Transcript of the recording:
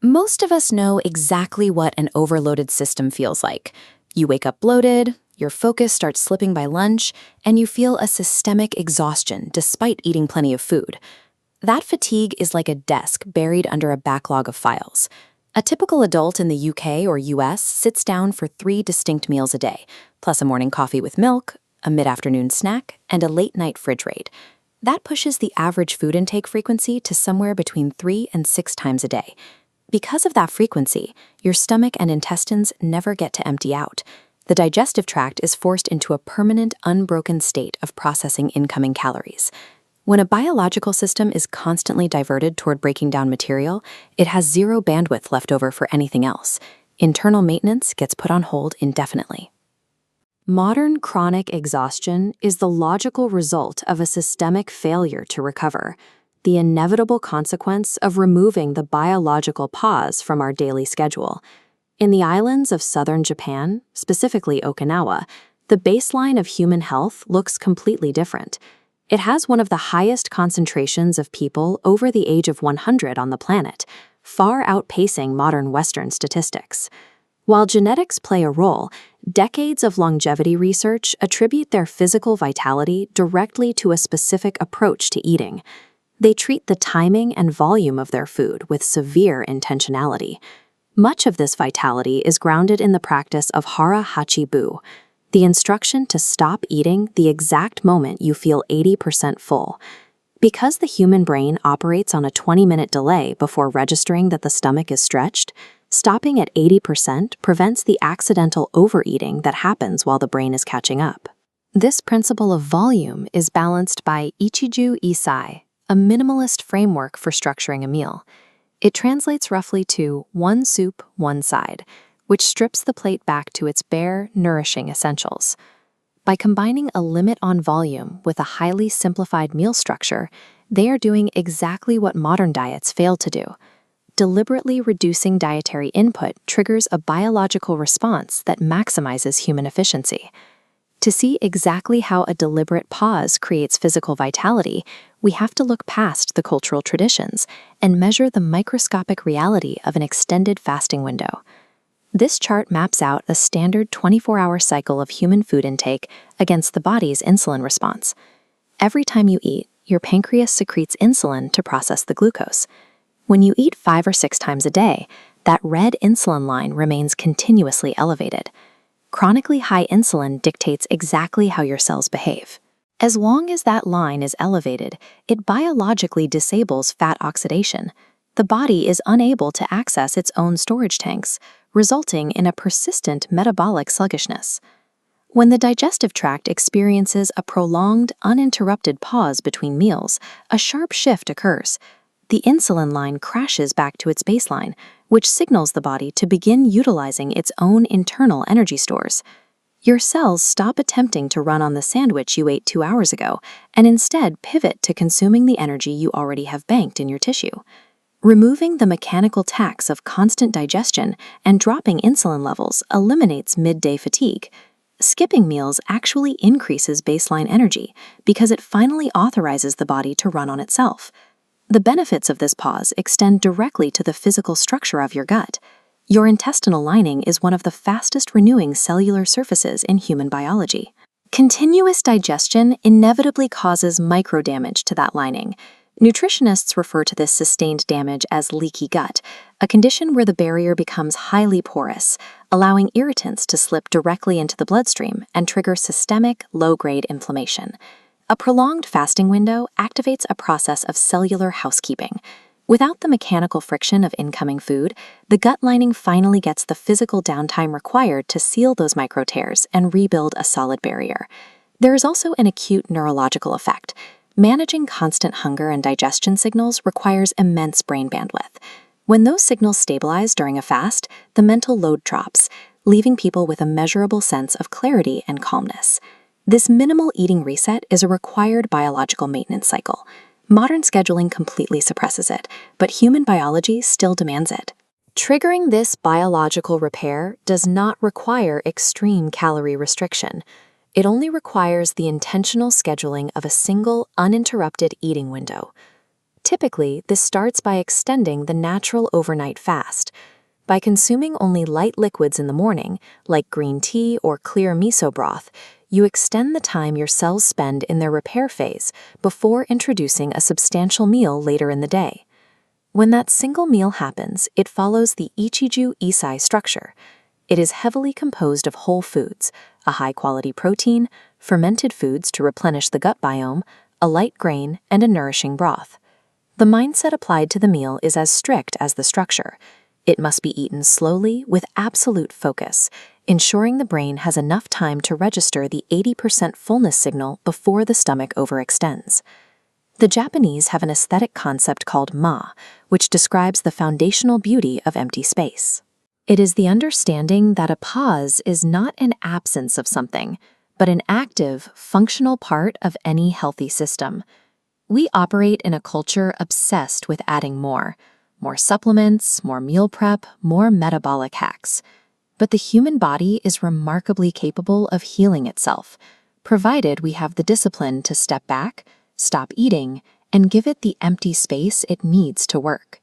Most of us know exactly what an overloaded system feels like. You wake up bloated, your focus starts slipping by lunch, and you feel a systemic exhaustion despite eating plenty of food. That fatigue is like a desk buried under a backlog of files. A typical adult in the UK or US sits down for 3 distinct meals a day, plus a morning coffee with milk, a mid-afternoon snack, and a late-night fridge raid. That pushes the average food intake frequency to somewhere between 3 and 6 times a day. Because of that frequency, your stomach and intestines never get to empty out. The digestive tract is forced into a permanent, unbroken state of processing incoming calories. When a biological system is constantly diverted toward breaking down material, it has zero bandwidth left over for anything else. Internal maintenance gets put on hold indefinitely. Modern chronic exhaustion is the logical result of a systemic failure to recover, the inevitable consequence of removing the biological pause from our daily schedule. In the islands of southern Japan, specifically Okinawa, the baseline of human health looks completely different. It has one of the highest concentrations of people over the age of 100 on the planet, far outpacing modern Western statistics. While genetics play a role, decades of longevity research attribute their physical vitality directly to a specific approach to eating. They treat the timing and volume of their food with severe intentionality. Much of this vitality is grounded in the practice of Hara Hachi Bu, the instruction to stop eating the exact moment you feel 80% full. Because the human brain operates on a 20-minute delay before registering that the stomach is stretched, stopping at 80% prevents the accidental overeating that happens while the brain is catching up. This principle of volume is balanced by Ichiju-issai, a minimalist framework for structuring a meal. It translates roughly to one soup, one side, which strips the plate back to its bare, nourishing essentials. By combining a limit on volume with a highly simplified meal structure, they are doing exactly what modern diets fail to do. Deliberately reducing dietary input triggers a biological response that maximizes human efficiency. To see exactly how a deliberate pause creates physical vitality, we have to look past the cultural traditions and measure the microscopic reality of an extended fasting window. This chart maps out a standard 24-hour cycle of human food intake against the body's insulin response. Every time you eat, your pancreas secretes insulin to process the glucose. When you eat 5 or 6 times a day, that red insulin line remains continuously elevated. Chronically high insulin dictates exactly how your cells behave. As long as that line is elevated, it biologically disables fat oxidation. The body is unable to access its own storage tanks, resulting in a persistent metabolic sluggishness. When the digestive tract experiences a prolonged, uninterrupted pause between meals, a sharp shift occurs. The insulin line crashes back to its baseline, which signals the body to begin utilizing its own internal energy stores. Your cells stop attempting to run on the sandwich you ate 2 hours ago and instead pivot to consuming the energy you already have banked in your tissue. Removing the mechanical tax of constant digestion and dropping insulin levels eliminates midday fatigue. Skipping meals actually increases baseline energy because it finally authorizes the body to run on itself. The benefits of this pause extend directly to the physical structure of your gut. Your intestinal lining is one of the fastest renewing cellular surfaces in human biology. Continuous digestion inevitably causes microdamage to that lining. Nutritionists refer to this sustained damage as leaky gut, a condition where the barrier becomes highly porous, allowing irritants to slip directly into the bloodstream and trigger systemic, low-grade inflammation. A prolonged fasting window activates a process of cellular housekeeping. Without the mechanical friction of incoming food, the gut lining finally gets the physical downtime required to seal those micro tears and rebuild a solid barrier. There is also an acute neurological effect. Managing constant hunger and digestion signals requires immense brain bandwidth. When those signals stabilize during a fast, the mental load drops, leaving people with a measurable sense of clarity and calmness. This minimal eating reset is a required biological maintenance cycle. Modern scheduling completely suppresses it, but human biology still demands it. Triggering this biological repair does not require extreme calorie restriction. It only requires the intentional scheduling of a single, uninterrupted eating window. Typically, this starts by extending the natural overnight fast. By consuming only light liquids in the morning, like green tea or clear miso broth, you extend the time your cells spend in their repair phase before introducing a substantial meal later in the day. When that single meal happens, it follows the Ichiju-issai structure. It is heavily composed of whole foods, a high-quality protein, fermented foods to replenish the gut biome, a light grain, and a nourishing broth. The mindset applied to the meal is as strict as the structure. It must be eaten slowly with absolute focus, ensuring the brain has enough time to register the 80% fullness signal before the stomach overextends. The Japanese have an aesthetic concept called ma, which describes the foundational beauty of empty space. It is the understanding that a pause is not an absence of something, but an active, functional part of any healthy system. We operate in a culture obsessed with adding more supplements, more meal prep, more metabolic hacks. But the human body is remarkably capable of healing itself, provided we have the discipline to step back, stop eating, and give it the empty space it needs to work.